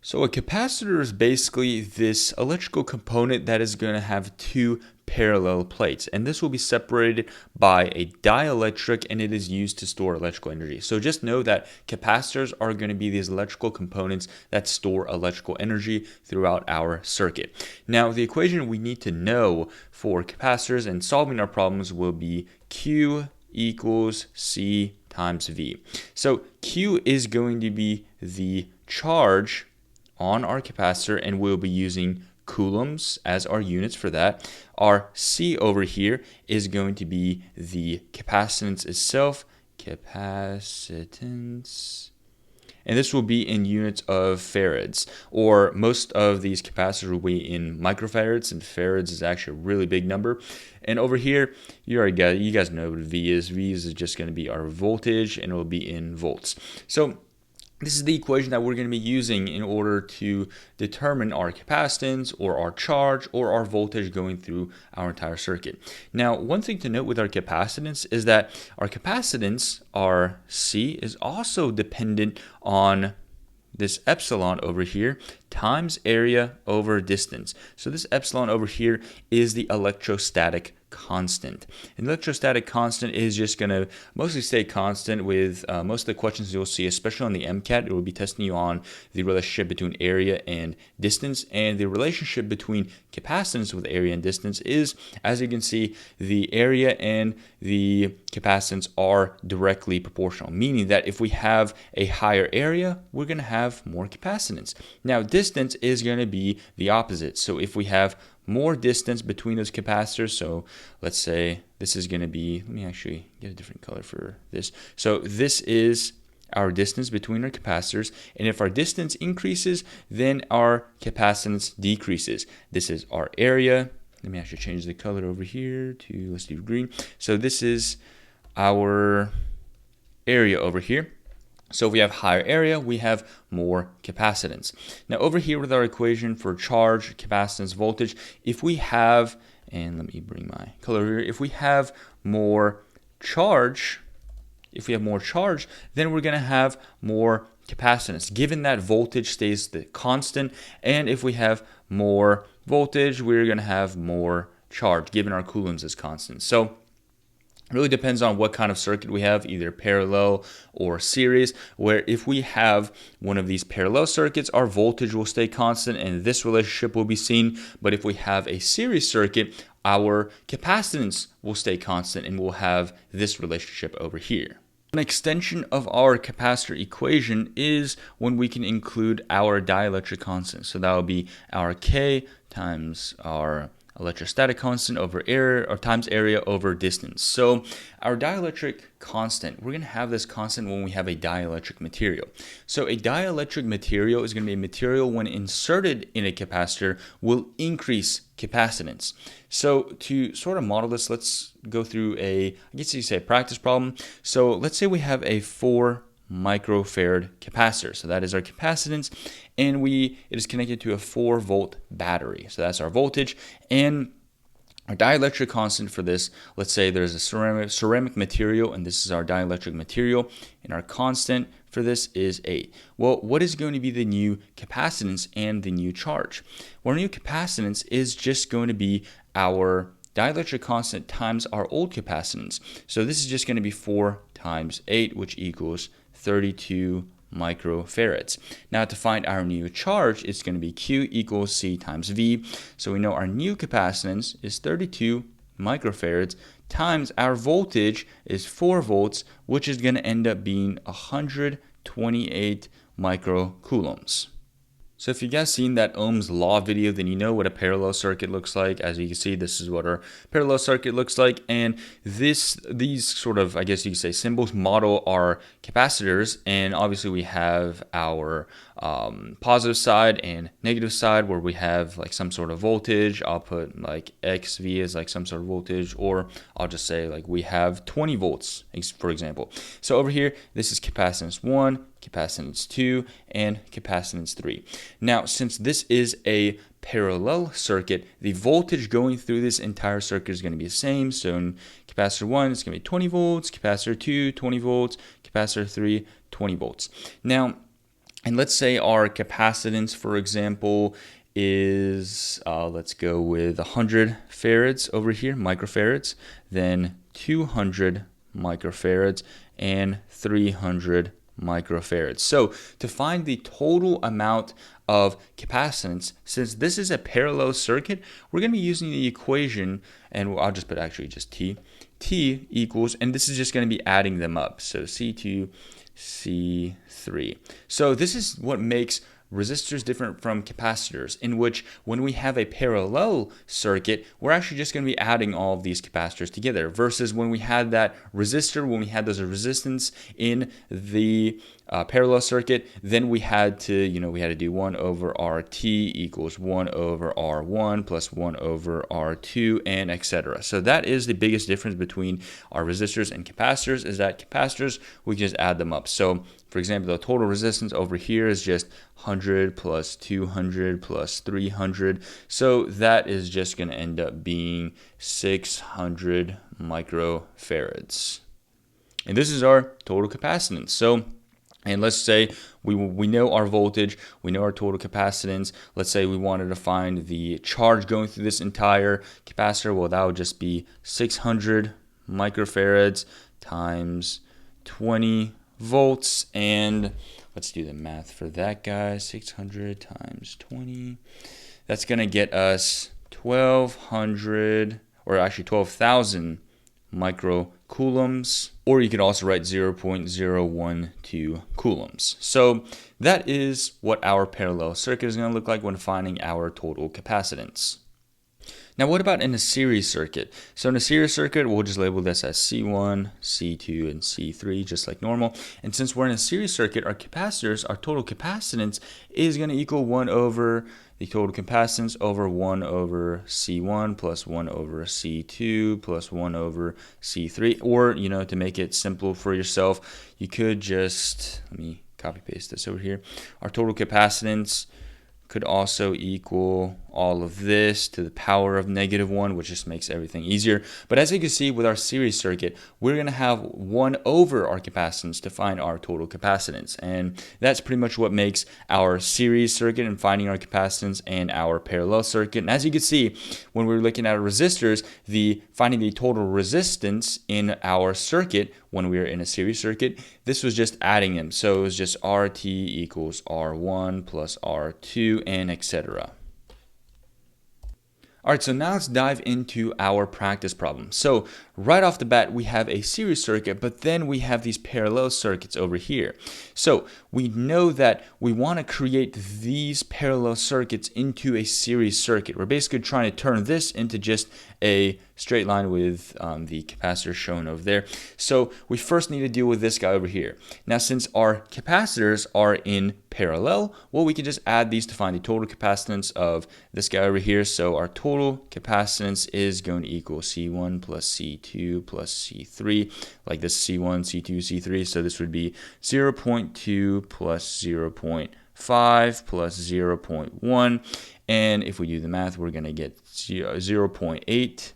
So a capacitor is basically this electrical component that is going to have two parallel plates, and this will be separated by a dielectric, and it is used to store electrical energy. So just know that capacitors are going to be these electrical components that store electrical energy throughout our circuit. Now the equation we need to know for capacitors and solving our problems will be Q equals C times V. So Q is going to be the charge on our capacitor, and we'll be using coulombs as our units for that. Our C over here is going to be the capacitance itself, capacitance, and this will be in units of farads, or most of these capacitors will be in microfarads, and farads is actually a really big number. And over here, you guys know what V is. V is just going to be our voltage, and it will be in volts. So this is the equation that we're going to be using in order to determine our capacitance or our charge or our voltage going through our entire circuit. Now, one thing to note with our capacitance is that our capacitance, our C, is also dependent on this epsilon over here times area over distance. So this epsilon over here is the electrostatic constant. An electrostatic constant is just going to mostly stay constant with most of the questions you'll see, especially on the MCAT. It will be testing you on the relationship between area and distance, and the relationship between capacitance with area and distance is, as you can see, the area and the capacitance are directly proportional, meaning that if we have a higher area, we're going to have more capacitance. Now, distance is going to be the opposite. So if we have more distance between those capacitors, so let's say this is going to be, let me actually get a different color for this. So this is our distance between our capacitors, and if our distance increases, then our capacitance decreases. This is our area. Let me actually change the color over here to, let's do green. So this is our area over here. So if we have higher area, we have more capacitance. Now over here with our equation for charge, capacitance, voltage, if we have, and let me bring my color here, if we have more charge, then we're going to have more capacitance, given that voltage stays the constant. And if we have more voltage, we're going to have more charge, given our coulombs is constant. So it really depends on what kind of circuit we have, either parallel or series, where if we have one of these parallel circuits, our voltage will stay constant and this relationship will be seen. But if we have a series circuit, our capacitance will stay constant and we'll have this relationship over here. An extension of our capacitor equation is when we can include our dielectric constant. So that will be our K times our electrostatic constant over area, or times area over distance. So our dielectric constant, we're going to have this constant when we have a dielectric material. So a dielectric material is going to be a material when inserted in a capacitor will increase capacitance. So to sort of model this, let's go through I guess you say a practice problem. So let's say we have a 4 microfarad capacitor. So that is our capacitance, and it is connected to a 4-volt battery. So that's our voltage, and our dielectric constant for this, let's say there's a ceramic material, and this is our dielectric material, and our constant for this is 8. Well, what is going to be the new capacitance and the new charge? Well, our new capacitance is just going to be our dielectric constant times our old capacitance. So this is just going to be 4 times 8, which equals 32 microfarads. Now to find our new charge, it's going to be Q equals C times V. So we know our new capacitance is 32 microfarads times our voltage is 4 volts, which is going to end up being 128 microcoulombs. So if you guys seen that Ohm's law video, then you know what a parallel circuit looks like. As you can see, this is what our parallel circuit looks like. And these sort of, I guess you could say, symbols model our capacitors. And obviously we have our positive side and negative side where we have like some sort of voltage. I'll put like XV as like some sort of voltage, or I'll just say like we have 20 volts, for example. So over here, this is capacitance 1, capacitance 2, and capacitance 3. Now, since this is a parallel circuit, the voltage going through this entire circuit is going to be the same. So in capacitor 1, it's going to be 20 volts, capacitor 2, 20 volts, capacitor 3, 20 volts. Now, And let's say our capacitance, for example, is, let's go with 100 farads over here, microfarads, then 200 microfarads, and 300 microfarads. So to find the total amount of capacitance, since this is a parallel circuit, we're going to be using the equation, and I'll just put actually just T. T equals, and this is just going to be adding them up. So C2, C3. So this is what makes resistors different from capacitors, in which when we have a parallel circuit, we're actually just going to be adding all of these capacitors together, versus when we had that resistor, when we had those resistance in the parallel circuit, then we had to, we had to do 1 over RT equals 1 over R1 plus 1 over R2, and etc. So that is the biggest difference between our resistors and capacitors, is that capacitors, we just add them up. So for example, the total resistance over here is just 100 plus 200 plus 300. So that is just going to end up being 600 microfarads. And this is our total capacitance. So, and let's say we know our voltage, we know our total capacitance. Let's say we wanted to find the charge going through this entire capacitor. Well, that would just be 600 microfarads times 20 volts, and let's do the math for that, guys. 600 times 20, that's going to get us 1200, or actually 12,000 microcoulombs, or you could also write 0.012 coulombs. So that is what our parallel circuit is going to look like when finding our total capacitance. Now, what about in a series circuit? So in a series circuit, we'll just label this as C1, C2, and C3, just like normal. And since we're in a series circuit, our capacitors, our total capacitance is going to equal 1 over the total capacitance over 1 over C1 plus 1 over C2 plus 1 over C3. Or, to make it simple for yourself, you could just, let me copy paste this over here. Our total capacitance could also equal all of this to the power of -1, which just makes everything easier. But as you can see with our series circuit, we're going to have 1 over our capacitance to find our total capacitance. And that's pretty much what makes our series circuit and finding our capacitance and our parallel circuit. And as you can see, when we're looking at resistors, finding the total resistance in our circuit when we are in a series circuit, this was just adding them. So it was just RT equals R1 plus R2, and etc. All right, so now let's dive into our practice problem. So right off the bat, we have a series circuit, but then we have these parallel circuits over here. So we know that we want to create these parallel circuits into a series circuit. We're basically trying to turn this into just a straight line with the capacitor shown over there. So we first need to deal with this guy over here. Now, since our capacitors are in parallel, well, we can just add these to find the total capacitance of this guy over here. So our total capacitance is going to equal C1 plus C2 plus C3, like this C1, C2, C3. So this would be 0.2 plus 0.5 plus 0.1. And if we do the math, we're going to get 0.8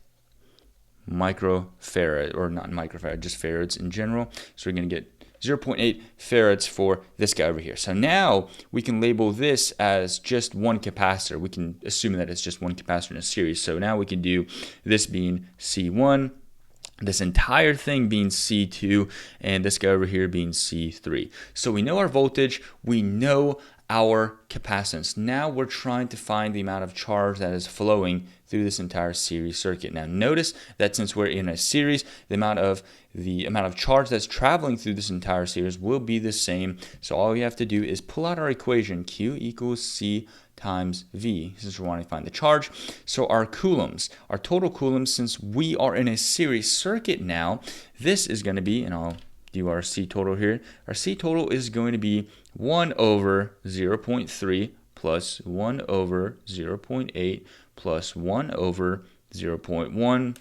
microfarad, or not microfarad, just farads in general. So we're going to get 0.8 farads for this guy over here. So now we can label this as just one capacitor. We can assume that it's just one capacitor in a series. So now we can do this being C1, this entire thing being C2, and this guy over here being C3. So we know our voltage, we know our capacitance. Now we're trying to find the amount of charge that is flowing through this entire series circuit. Now notice that since we're in a series, the amount of charge that's traveling through this entire series will be the same. So all we have to do is pull out our equation, Q equals C times V, since we're wanting to find the charge. So our coulombs, our total coulombs, since we are in a series circuit now, this is going to be, and I'll do our C total here. Our C total is going to be 1 over 0.3 plus 1 over 0.8 plus 1 over 0.1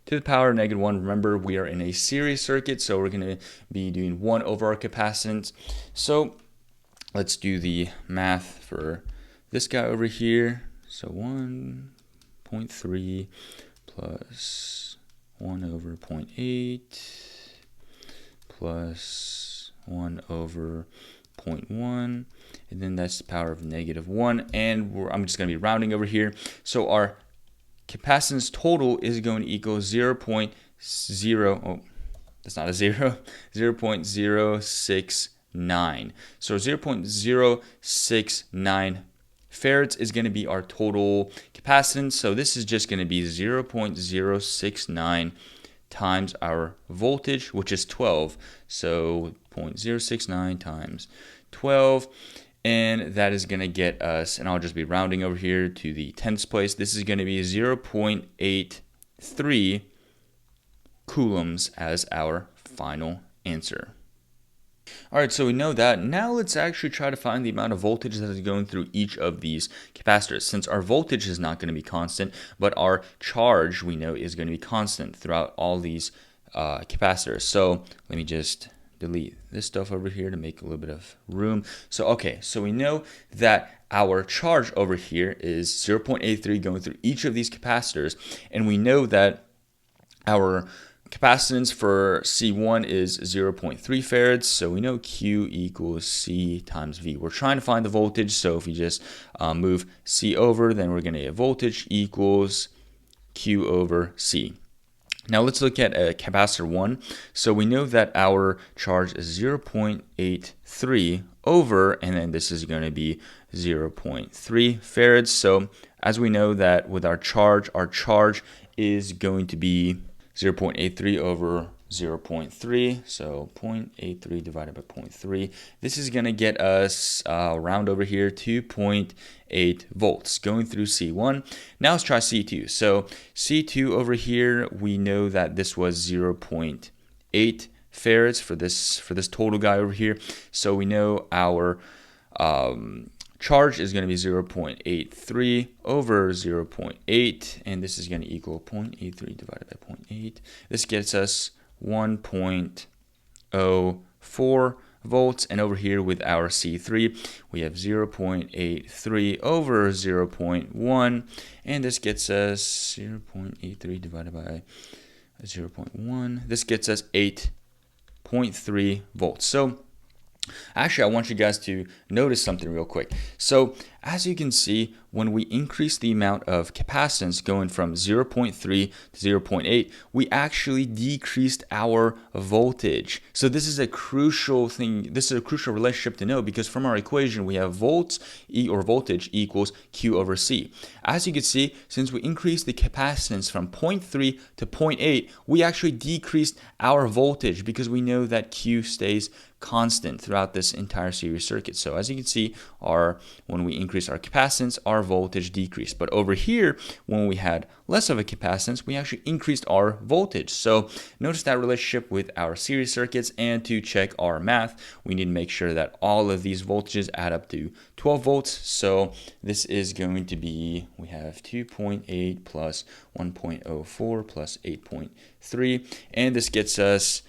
to the power of -1. Remember, we are in a series circuit, so we're going to be doing 1 over our capacitance. So let's do the math for this guy over here. So 1.3 plus 1 over 0.8 plus 1 over 0.1, and then that's the power of -1, and I'm just going to be rounding over here. So our capacitance total is going to equal 0.0, oh, that's not a 0, 0.069. So 0.069 farads is going to be our total capacitance. So this is just going to be 0.069 times our voltage, which is 12. So 0.069 times 12. And that is going to get us, and I'll just be rounding over here to the tenths place. This is going to be 0.83 coulombs as our final answer. All right, so we know that. Now let's actually try to find the amount of voltage that is going through each of these capacitors. Since our voltage is not going to be constant, but our charge we know is going to be constant throughout all these capacitors. So let me just delete this stuff over here to make a little bit of room. So okay, so we know that our charge over here is 0.83 going through each of these capacitors, and we know that our capacitance for C1 is 0.3 farads, so we know Q equals C times V. We're trying to find the voltage, so if we just move C over, then we're going to get voltage equals Q over C. Now let's look at capacitor 1. So we know that our charge is 0.83 over, and then this is going to be 0.3 farads. So as we know that with our charge is going to be 0.83 over 0.3, so 0.83 divided by 0.3. This is going to get us around over here 2.8 volts going through C1. Now let's try C2. So C2 over here, we know that this was 0.8 farads for this total guy over here. So we know our charge is going to be 0.83 over 0.8, and this is going to equal 0.83 divided by 0.8. This gets us 1.04 volts, and over here with our C3 we have 0.83 over 0.1, and this gets us 0.83 divided by 0.1. This gets us 8.3 volts. So actually, I want you guys to notice something real quick. So as you can see, when we increase the amount of capacitance going from 0.3 to 0.8, we actually decreased our voltage. So this is a crucial thing. This is a crucial relationship to know, because from our equation, we have volts or voltage equals Q over C. As you can see, since we increased the capacitance from 0.3 to 0.8, we actually decreased our voltage, because we know that Q stays constant throughout this entire series circuit. So as you can see, when we increase our capacitance, our voltage decreased. But over here, when we had less of a capacitance, we actually increased our voltage. So notice that relationship with our series circuits. And to check our math, we need to make sure that all of these voltages add up to 12 volts. So this is going to be, we have 2.8 plus 1.04 plus 8.3, and this gets us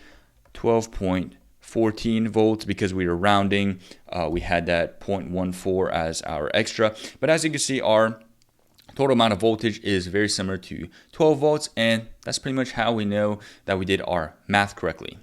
12.14 volts because we were rounding. We had that 0.14 as our extra. But as you can see, our total amount of voltage is very similar to 12 volts, and that's pretty much how we know that we did our math correctly.